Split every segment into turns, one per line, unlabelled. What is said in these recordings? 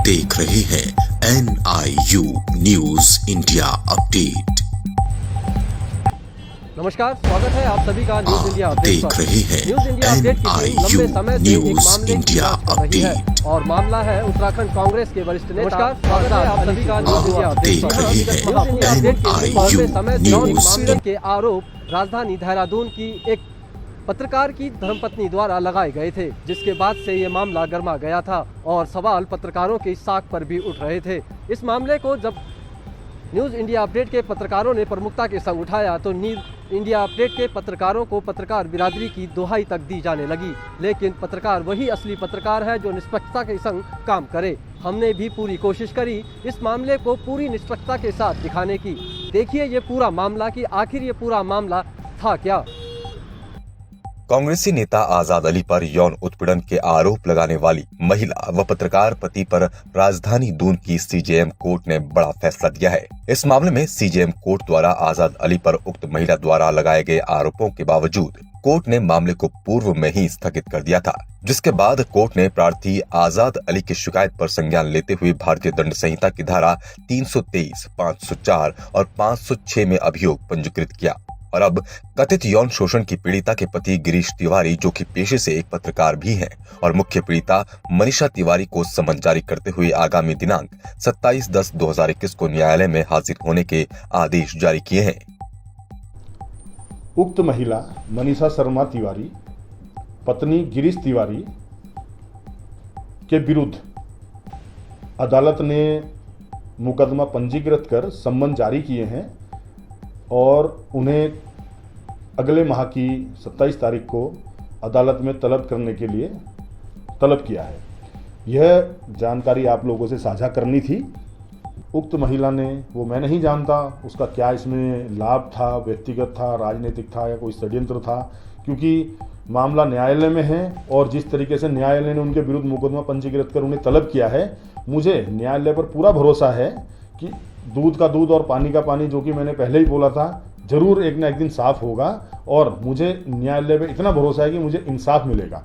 देख रहे हैं NIU न्यूज इंडिया अपडेट।
नमस्कार, स्वागत है आप सभी का न्यूज इंडिया अपडेट
देख रहे हैं
न्यूज इंडिया अपडेट की
NIU
लंबे समय से एक
न्यूज
मामले की
इंडिया
जांच कर रही है
अपडेट।
और मामला है उत्तराखंड कांग्रेस के वरिष्ठ नेता। नमस्कार, स्वागत है आप सभी का न्यूज इंडिया अपडेट
देख रहे हैं
लंबे समय से
NIU
एक मामले के आरोप राजधानी देहरादून की एक पत्रकार की धर्मपत्नी द्वारा लगाए गए थे, जिसके बाद से ये मामला गर्मा गया था और सवाल पत्रकारों की साख पर भी उठ रहे थे। इस मामले को जब न्यूज़ इंडिया अपडेट के पत्रकारों ने प्रमुखता के संग उठाया तो न्यूज़ इंडिया अपडेट के पत्रकारों को पत्रकार बिरादरी की दोहाई तक दी जाने लगी, लेकिन पत्रकार वही असली पत्रकार है जो निष्पक्षता के संग काम करे। हमने भी पूरी कोशिश करी इस मामले को पूरी निष्पक्षता के साथ दिखाने की। देखिए ये पूरा मामला कि आखिर ये पूरा मामला था क्या।
कांग्रेसी नेता आजाद अली पर यौन उत्पीड़न के आरोप लगाने वाली महिला व पत्रकार पति पर राजधानी दून की CJM कोर्ट ने बड़ा फैसला दिया है। इस मामले में CJM कोर्ट द्वारा आजाद अली पर उक्त महिला द्वारा लगाए गए आरोपों के बावजूद कोर्ट ने मामले को पूर्व में ही स्थगित कर दिया था, जिसके बाद कोर्ट ने प्रार्थी आजाद अली की शिकायत पर संज्ञान लेते हुए भारतीय दंड संहिता की धारा 323, 504 और 506 में अभियोग पंजीकृत किया और अब कथित यौन शोषण की पीड़िता के पति गिरीश तिवारी, जो कि पेशे से एक पत्रकार भी हैं, और मुख्य पीड़िता मनीषा तिवारी को समन जारी करते हुए आगामी दिनांक 27/10/2021 को न्यायालय में हाजिर होने के आदेश जारी किए हैं।
उक्त महिला मनीषा शर्मा तिवारी पत्नी गिरीश तिवारी के विरुद्ध अदालत ने मुकदमा पंजीकृत कर सम्मन जारी किए हैं और उन्हें अगले माह की 27 तारीख को अदालत में तलब करने के लिए तलब किया है। यह जानकारी आप लोगों से साझा करनी थी। उक्त महिला ने, वो मैं नहीं जानता उसका क्या इसमें लाभ था, व्यक्तिगत था, राजनीतिक था या कोई षड्यंत्र था, क्योंकि मामला न्यायालय में है और जिस तरीके से न्यायालय ने उनके विरुद्ध मुकदमा पंजीकृत कर उन्हें तलब किया है, मुझे न्यायालय पर पूरा भरोसा है कि दूध का दूध और पानी का पानी, जो कि मैंने पहले ही बोला था, जरूर एक ना एक दिन साफ होगा और मुझे न्यायालय पे इतना भरोसा है कि मुझे इंसाफ मिलेगा।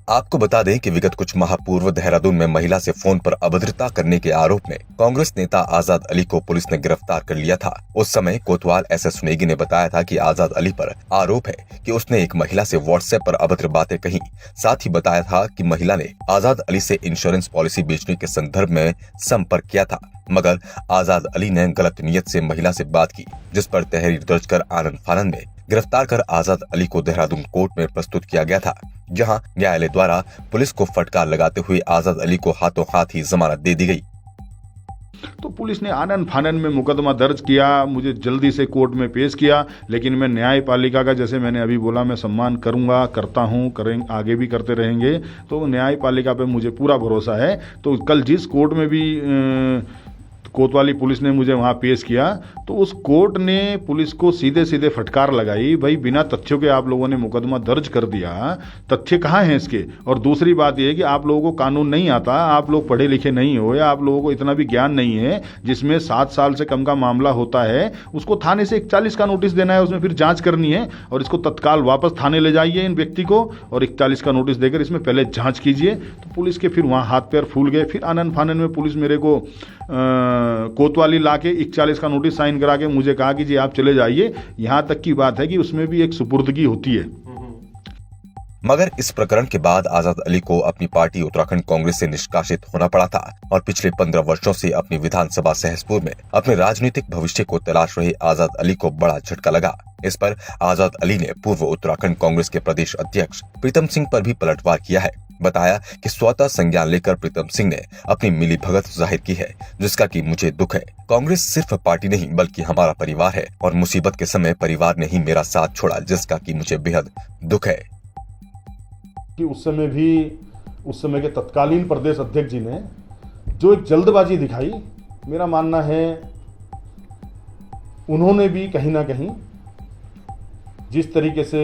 आपको बता दें कि विगत कुछ माह पूर्व देहरादून में महिला से फोन पर अभद्रता करने के आरोप में कांग्रेस नेता आजाद अली को पुलिस ने गिरफ्तार कर लिया था। उस समय कोतवाल SS नेगी ने बताया था कि आजाद अली पर आरोप है कि उसने एक महिला से व्हाट्सएप पर अभद्र बातें कही। साथ ही बताया था कि महिला ने आजाद अली से इंश्योरेंस पॉलिसी बेचने के संदर्भ में संपर्क किया था, मगर आजाद अली ने गलत नियत से महिला से बात की, जिस पर तहरीर दर्ज कर आनंद फानंद में गिरफ्तार कर आजाद अली को देहरादून कोर्ट में प्रस्तुत किया गया था, जहां न्यायालय द्वारा पुलिस को फटकार लगाते हुए आजाद अली को हाथों हाथ ही जमानत दे दी गई।
तो पुलिस ने आनन फानन में मुकदमा दर्ज किया, मुझे जल्दी से कोर्ट में पेश किया, लेकिन मैं न्यायपालिका का, जैसे मैंने अभी बोला, मैं सम्मान करूंगा, करता हूं, करेंगे, आगे भी करते रहेंगे। तो न्यायपालिका पे मुझे पूरा भरोसा है। तो कल जिस कोर्ट में भी कोतवाली पुलिस ने मुझे वहाँ पेश किया, तो उस कोर्ट ने पुलिस को सीधे सीधे फटकार लगाई, भाई बिना तथ्यों के आप लोगों ने मुकदमा दर्ज कर दिया, तथ्य कहाँ हैं इसके। और दूसरी बात यह कि आप लोगों को कानून नहीं आता, आप लोग पढ़े लिखे नहीं हो या आप लोगों को इतना भी ज्ञान नहीं है, जिसमें 7 साल से कम का मामला होता है उसको थाने से 41 का नोटिस देना है, उसमें फिर जाँच करनी है और इसको तत्काल वापस थाने ले जाइए इन व्यक्ति को और 41 का नोटिस देकर इसमें पहले जाँच कीजिए। तो पुलिस के फिर वहाँ हाथ पैर फूल गए। फिर आनन फानन में पुलिस मेरे को कोतवाली लाके 41 का नोटिस साइन करा के मुझे कहा कि जी आप चले जाइए। यहां तक की बात है कि उसमें भी एक सुपुर्दगी होती है।
मगर इस प्रकरण के बाद आजाद अली को अपनी पार्टी उत्तराखंड कांग्रेस से निष्कासित होना पड़ा था और पिछले 15 वर्षों से अपनी विधानसभा सहसपुर में अपने राजनीतिक भविष्य को तलाश रहे आजाद अली को बड़ा झटका लगा। इस पर आजाद अली ने पूर्व उत्तराखंड कांग्रेस के प्रदेश अध्यक्ष प्रीतम सिंह पर भी पलटवार किया है। बताया कि स्वतः संज्ञान लेकर प्रीतम सिंह ने अपनी मिलीभगत जाहिर की है, जिसका कि मुझे दुख है। कांग्रेस सिर्फ पार्टी नहीं बल्कि हमारा परिवार है और मुसीबत के समय परिवार ने ही मेरा साथ छोड़ा, जिसका कि मुझे बेहद दुख है।
कि उस समय के तत्कालीन प्रदेश अध्यक्ष जी ने जो एक जल्दबाजी दिखाई, मेरा मानना है उन्होंने भी कहीं ना कहीं जिस तरीके से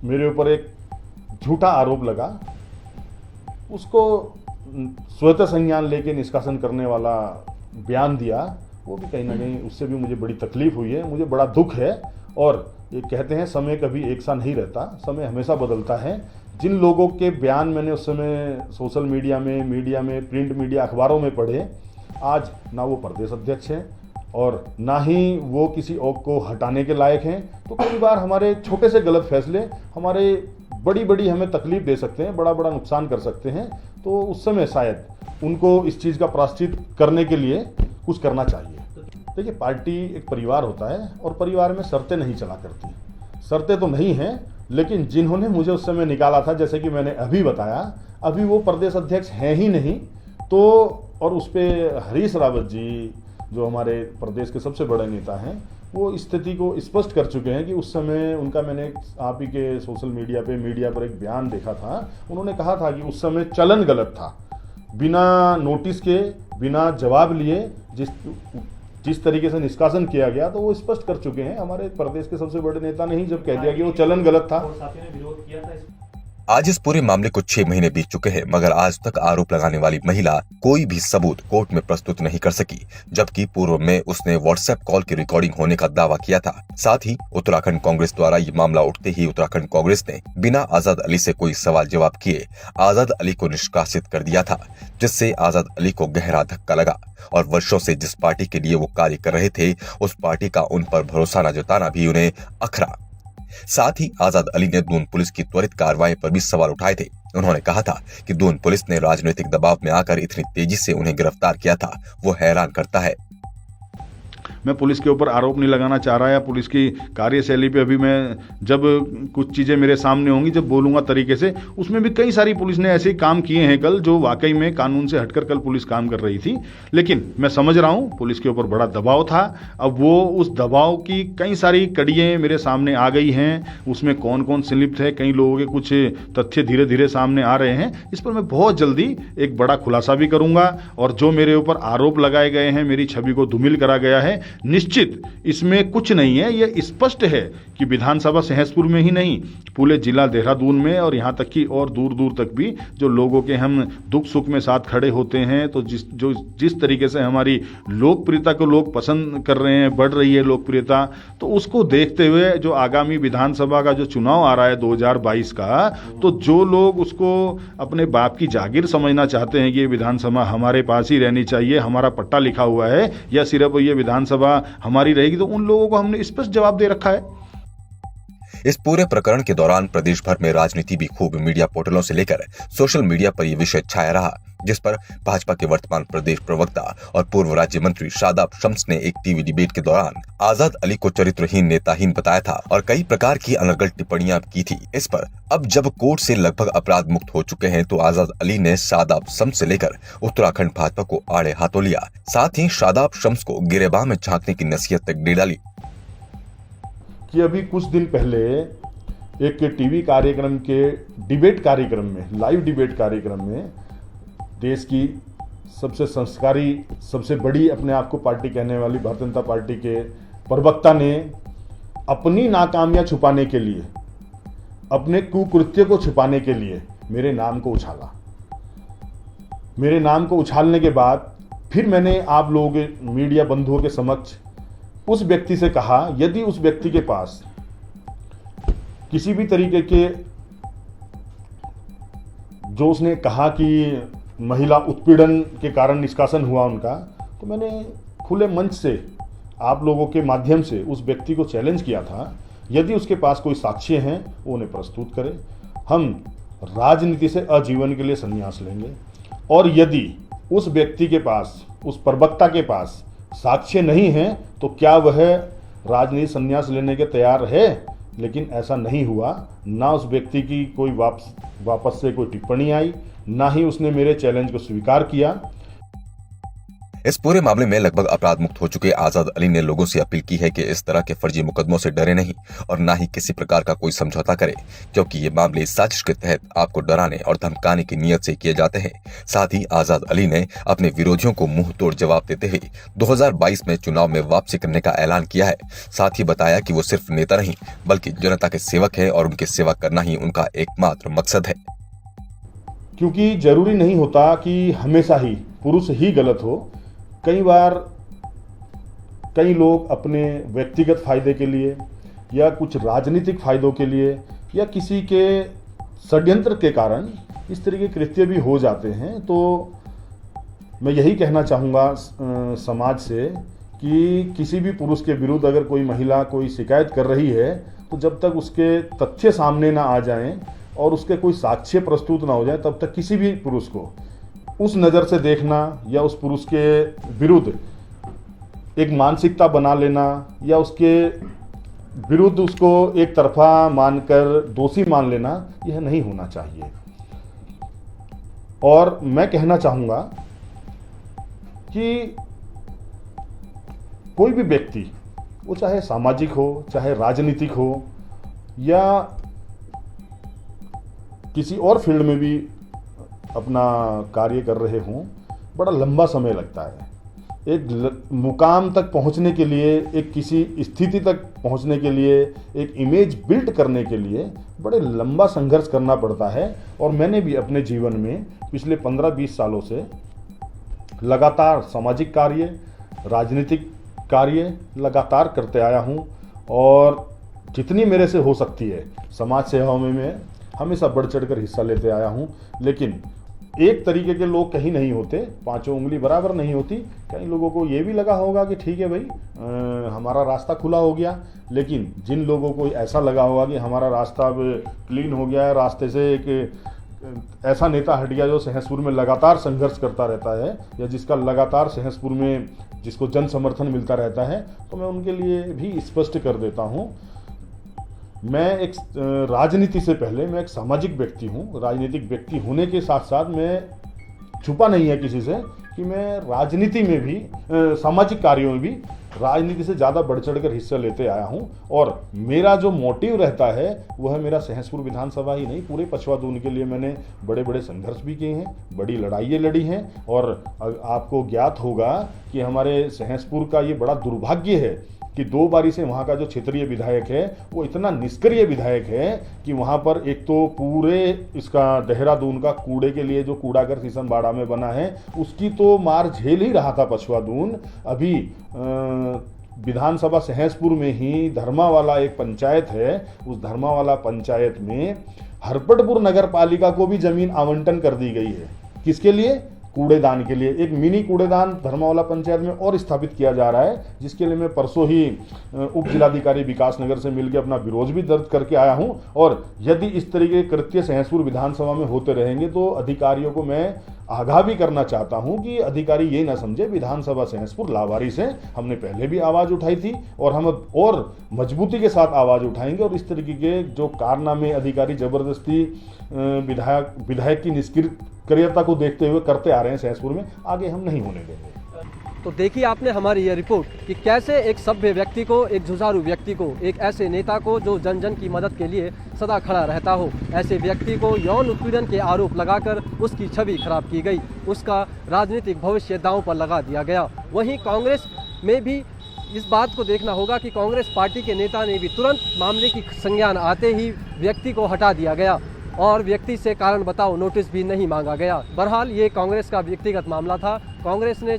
मेरे ऊपर एक झूठा आरोप लगा, उसको स्वतः संज्ञान लेके निष्कासन करने वाला बयान दिया, वो भी कहीं ना कहीं उससे भी मुझे बड़ी तकलीफ हुई है, मुझे बड़ा दुख है। और ये कहते हैं समय कभी एक सा नहीं रहता, समय हमेशा बदलता है। जिन लोगों के बयान मैंने उस समय सोशल मीडिया में, प्रिंट मीडिया, अखबारों में पढ़े, आज ना वो प्रदेश अध्यक्ष हैं और ना ही वो किसी और को हटाने के लायक हैं। तो कई बार हमारे छोटे से गलत फैसले हमारे बड़ी हमें तकलीफ दे सकते हैं, बड़ा नुकसान कर सकते हैं। तो उस समय शायद उनको इस चीज़ का प्रायश्चित करने के लिए कुछ करना चाहिए। देखिए, पार्टी एक परिवार होता है और परिवार में शर्तें नहीं चला करती। शर्तें तो नहीं हैं, लेकिन जिन्होंने मुझे उस समय निकाला था, जैसे कि मैंने अभी बताया, अभी वो प्रदेश अध्यक्ष हैं ही नहीं। तो और उस पर हरीश रावत जी, जो हमारे प्रदेश के सबसे बड़े नेता हैं, वो स्थिति को स्पष्ट कर चुके हैं कि उस समय उनका, मैंने आप ही के सोशल मीडिया पर एक बयान देखा था। उन्होंने कहा था कि उस समय चलन गलत था। बिना नोटिस के, बिना जवाब लिए जिस तरीके से निष्कासन किया गया, तो वो स्पष्ट कर चुके हैं। हमारे प्रदेश के सबसे बड़े नेता ने ही जब कह दिया कि वो चलन गलत था।
आज इस पूरे मामले को 6 महीने बीत चुके हैं, मगर आज तक आरोप लगाने वाली महिला कोई भी सबूत कोर्ट में प्रस्तुत नहीं कर सकी, जबकि पूर्व में उसने व्हाट्सएप कॉल की रिकॉर्डिंग होने का दावा किया था। साथ ही उत्तराखंड कांग्रेस द्वारा ये मामला उठते ही उत्तराखंड कांग्रेस ने बिना आजाद अली से कोई सवाल जवाब किए आजाद अली को निष्कासित कर दिया था, जिससे आजाद अली को गहरा धक्का लगा और वर्षों से जिस पार्टी के लिए वो कार्य कर रहे थे, उस पार्टी का उन पर भरोसा न जताना भी उन्हें अखरा। साथ ही आजाद अली ने दून पुलिस की त्वरित कार्रवाई पर भी सवाल उठाए थे। उन्होंने कहा था कि दून पुलिस ने राजनीतिक दबाव में आकर इतनी तेजी से उन्हें गिरफ्तार किया था, वो हैरान करता है।
मैं पुलिस के ऊपर आरोप नहीं लगाना चाह रहा, या पुलिस की कार्यशैली पे अभी मैं जब कुछ चीज़ें मेरे सामने होंगी, जब बोलूँगा तरीके से, उसमें भी कई सारी पुलिस ने ऐसे काम किए हैं कल, जो वाकई में कानून से हटकर कल पुलिस काम कर रही थी। लेकिन मैं समझ रहा हूँ पुलिस के ऊपर बड़ा दबाव था। अब वो उस दबाव की कई सारी कड़ियाँ मेरे सामने आ गई हैं, उसमें कौन कौन संलिप्त है, कई लोगों के कुछ तथ्य धीरे धीरे सामने आ रहे हैं। इस पर मैं बहुत जल्दी एक बड़ा खुलासा भी करूँगा, और जो मेरे ऊपर आरोप लगाए गए हैं, मेरी छवि को धूमिल करा गया है, निश्चित इसमें कुछ नहीं है। यह स्पष्ट है कि विधानसभा सहसपुर में ही नहीं, पूरे जिला देहरादून में और यहाँ तक कि और दूर दूर तक भी जो लोगों के हम दुख सुख में साथ खड़े होते हैं, तो जिस तरीके से हमारी लोकप्रियता को लोग पसंद कर रहे हैं, बढ़ रही है लोकप्रियता, तो उसको देखते हुए जो आगामी विधानसभा का जो चुनाव आ रहा है 2022 का, तो जो लोग उसको अपने बाप की जागीर समझना चाहते हैं कि ये विधानसभा हमारे पास ही रहनी चाहिए, हमारा पट्टा लिखा हुआ है, या सिर्फ ये विधानसभा हमारी रहेगी, तो उन लोगों को हमने स्पष्ट जवाब दे रखा है।
इस पूरे प्रकरण के दौरान प्रदेश भर में राजनीति भी खूब मीडिया पोर्टलों से लेकर सोशल मीडिया पर यह विषय छाया रहा, जिस पर भाजपा के वर्तमान प्रदेश प्रवक्ता और पूर्व राज्य मंत्री शादाब शम्स ने एक टीवी डिबेट के दौरान आजाद अली को चरित्रहीन, नेताहीन बताया था और कई प्रकार की अनर्गल टिप्पणियां की थी। इस पर अब जब कोर्ट से लगभग अपराध मुक्त हो चुके हैं, तो आजाद अली ने शादाब शम्स से लेकर उत्तराखंड भाजपा को आड़े हाथों लिया। साथ ही शादाब शम्स को गिरेबान में झांकने की नसीहत तक दे डाली।
कि अभी कुछ दिन पहले एक टीवी कार्यक्रम के डिबेट कार्यक्रम में, लाइव डिबेट कार्यक्रम में, देश की सबसे संस्कारी, सबसे बड़ी अपने आप को पार्टी कहने वाली भारतीय जनता पार्टी के प्रवक्ता ने अपनी नाकामियां छुपाने के लिए, अपने कुकृत्य को छुपाने के लिए मेरे नाम को उछाला। मेरे नाम को उछालने के बाद फिर मैंने आप लोगों के मीडिया बंधुओं के समक्ष उस व्यक्ति से कहा, यदि उस व्यक्ति के पास किसी भी तरीके के, जो उसने कहा कि महिला उत्पीड़न के कारण निष्कासन हुआ उनका, तो मैंने खुले मंच से आप लोगों के माध्यम से उस व्यक्ति को चैलेंज किया था, यदि उसके पास कोई साक्ष्य हैं वो उन्हें प्रस्तुत करे, हम राजनीति से आजीवन के लिए संन्यास लेंगे। और यदि उस व्यक्ति के पास, उस प्रवक्ता के पास साक्ष्य नहीं है, तो क्या वह राजनीति संन्यास लेने के तैयार है? लेकिन ऐसा नहीं हुआ। ना उस व्यक्ति की कोई वापस से कोई टिप्पणी आई, ना ही उसने मेरे चैलेंज को स्वीकार किया।
इस पूरे मामले में लगभग अपराध मुक्त हो चुके आजाद अली ने लोगों से अपील की है कि इस तरह के फर्जी मुकदमों से डरे नहीं और ना ही किसी प्रकार का कोई समझौता करे, क्योंकि ये मामले साजिश के तहत आपको डराने और धमकाने की नीयत से किए जाते हैं। साथ ही आजाद अली ने अपने विरोधियों को मुंह तोड़ जवाब देते हुए 2022 में चुनाव में वापसी करने का ऐलान किया है। साथ ही बताया कि वो सिर्फ नेता नहीं बल्कि जनता के सेवक है और उनकी सेवा करना ही उनका एकमात्र मकसद है।
क्योंकि जरूरी नहीं होता कि हमेशा ही पुरुष ही गलत हो। कई बार कई लोग अपने व्यक्तिगत फायदे के लिए या कुछ राजनीतिक फायदों के लिए या किसी के षड्यंत्र के कारण इस तरह के कृत्य भी हो जाते हैं। तो मैं यही कहना चाहूँगा समाज से कि किसी भी पुरुष के विरुद्ध अगर कोई महिला कोई शिकायत कर रही है तो जब तक उसके तथ्य सामने ना आ जाएं और उसके कोई साक्ष्य प्रस्तुत ना हो जाए तब तक किसी भी पुरुष को उस नज़र से देखना या उस पुरुष के विरुद्ध एक मानसिकता बना लेना या उसके विरुद्ध उसको एक तरफा मानकर दोषी मान लेना, यह नहीं होना चाहिए। और मैं कहना चाहूँगा कि कोई भी व्यक्ति, वो चाहे सामाजिक हो, चाहे राजनीतिक हो या किसी और फील्ड में भी अपना कार्य कर रहे हों, बड़ा लंबा समय लगता है। एक मुकाम तक पहुंचने के लिए, एक किसी स्थिति तक पहुंचने के लिए, एक इमेज बिल्ड करने के लिए बड़े लंबा संघर्ष करना पड़ता है। और मैंने भी अपने जीवन में पिछले 15-20 सालों से लगातार सामाजिक कार्य, राजनीतिक कार्य लगातार करते आया हूं और जितनी मेरे से हो सकती है समाज सेवा में मैं हमेशा बढ़ चढ़कर हिस्सा लेते आया हूं। लेकिन एक तरीके के लोग कहीं नहीं होते, पांचों उंगली बराबर नहीं होती। कई लोगों को ये भी लगा होगा कि ठीक है भाई, हमारा रास्ता खुला हो गया, लेकिन जिन लोगों को ऐसा लगा होगा कि हमारा रास्ता अब क्लीन हो गया है, रास्ते से एक ऐसा नेता हट गया जो सहसपुर में लगातार संघर्ष करता रहता है या जिसका लगातार सहसपुर में जिसको जन समर्थन मिलता रहता है, तो मैं उनके लिए भी स्पष्ट कर देता हूँ, मैं एक राजनीति से पहले मैं एक सामाजिक व्यक्ति हूँ। राजनीतिक व्यक्ति होने के साथ साथ मैं छुपा नहीं है किसी से कि मैं राजनीति में भी, सामाजिक कार्यों में भी राजनीति से ज़्यादा बढ़ चढ़ कर हिस्सा लेते आया हूँ। और मेरा जो मोटिव रहता है वह मेरा सहसपुर विधानसभा ही नहीं, पूरे पछवा दून के लिए मैंने बड़े बड़े संघर्ष भी किए हैं, बड़ी लड़ाइयाँ लड़ी हैं। और आपको ज्ञात होगा कि हमारे सहसपुर का ये बड़ा दुर्भाग्य है कि 2 बारी से वहाँ का जो क्षेत्रीय विधायक है वो इतना निष्क्रिय विधायक है कि वहाँ पर एक तो पूरे इसका देहरादून का कूड़े के लिए जो कूड़ागर सीसमबाड़ा में बना है उसकी तो मार झेल ही रहा था पछवा दून। अभी विधानसभा सहसपुर में ही धर्मावाला एक पंचायत है, उस धर्मावाला पंचायत में हरपटपुर नगर पालिका को भी जमीन आवंटन कर दी गई है। किसके लिए? कूड़ेदान के लिए। एक मिनी कूड़ेदान धर्मावाला पंचायत में और स्थापित किया जा रहा है, जिसके लिए मैं परसों ही उप जिलाधिकारी विकास नगर से मिलकर अपना विरोध भी दर्ज करके आया हूं। और यदि इस तरीके के कृत्य सहसपुर विधानसभा में होते रहेंगे तो अधिकारियों को मैं आगाह भी करना चाहता हूं कि अधिकारी ये ना समझे विधानसभा सहसपुर लावारिस है। हमने पहले भी आवाज़ उठाई थी और हम और मजबूती के साथ आवाज़ उठाएंगे। और इस तरीके के जो कारनामे अधिकारी जबरदस्ती विधायक की निष्क्रियता को देखते हुए करते आ रहे हैं सहसपुर में, आगे हम नहीं होने देंगे।
तो देखिए आपने हमारी ये रिपोर्ट कि कैसे एक सभ्य व्यक्ति को, एक जुझारू व्यक्ति को, एक ऐसे नेता को जो जन जन की मदद के लिए सदा खड़ा रहता हो, ऐसे व्यक्ति को यौन उत्पीड़न के आरोप लगाकर उसकी छवि खराब की गई, उसका राजनीतिक भविष्य दांव पर लगा दिया गया। वहीं कांग्रेस में भी इस बात को देखना होगा कि कांग्रेस पार्टी के नेता ने भी तुरंत मामले की संज्ञान आते ही व्यक्ति को हटा दिया गया और व्यक्ति से कारण बताओ नोटिस भी नहीं मांगा गया। बहरहाल ये कांग्रेस का व्यक्तिगत मामला था। कांग्रेस ने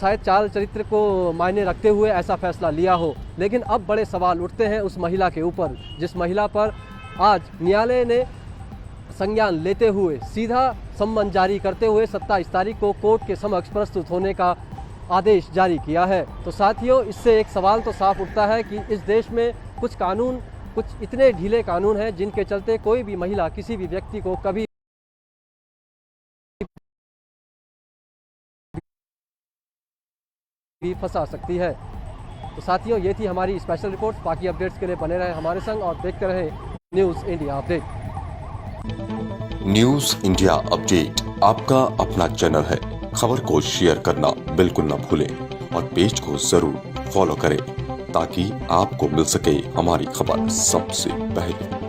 शायद चाल चरित्र को मायने रखते हुए ऐसा फैसला लिया हो, लेकिन अब बड़े सवाल उठते हैं उस महिला के ऊपर, जिस महिला पर आज न्यायालय ने संज्ञान लेते हुए सीधा सम्मन जारी करते हुए 27 तारीख को कोर्ट के समक्ष प्रस्तुत होने का आदेश जारी किया है। तो साथियों, इससे एक सवाल तो साफ उठता है कि इस देश में कुछ इतने ढीले कानून हैं जिनके चलते कोई भी महिला किसी भी व्यक्ति को कभी भी फंसा सकती है। तो साथियों, ये थी हमारी स्पेशल रिपोर्ट। बाकी अपडेट्स के लिए बने रहे हमारे संग और देखते रहे news India update.
News India update आपका अपना चैनल है। खबर को शेयर करना बिल्कुल न भूलें और पेज को जरूर फॉलो करें ताकि आपको मिल सके हमारी खबर सबसे पहले।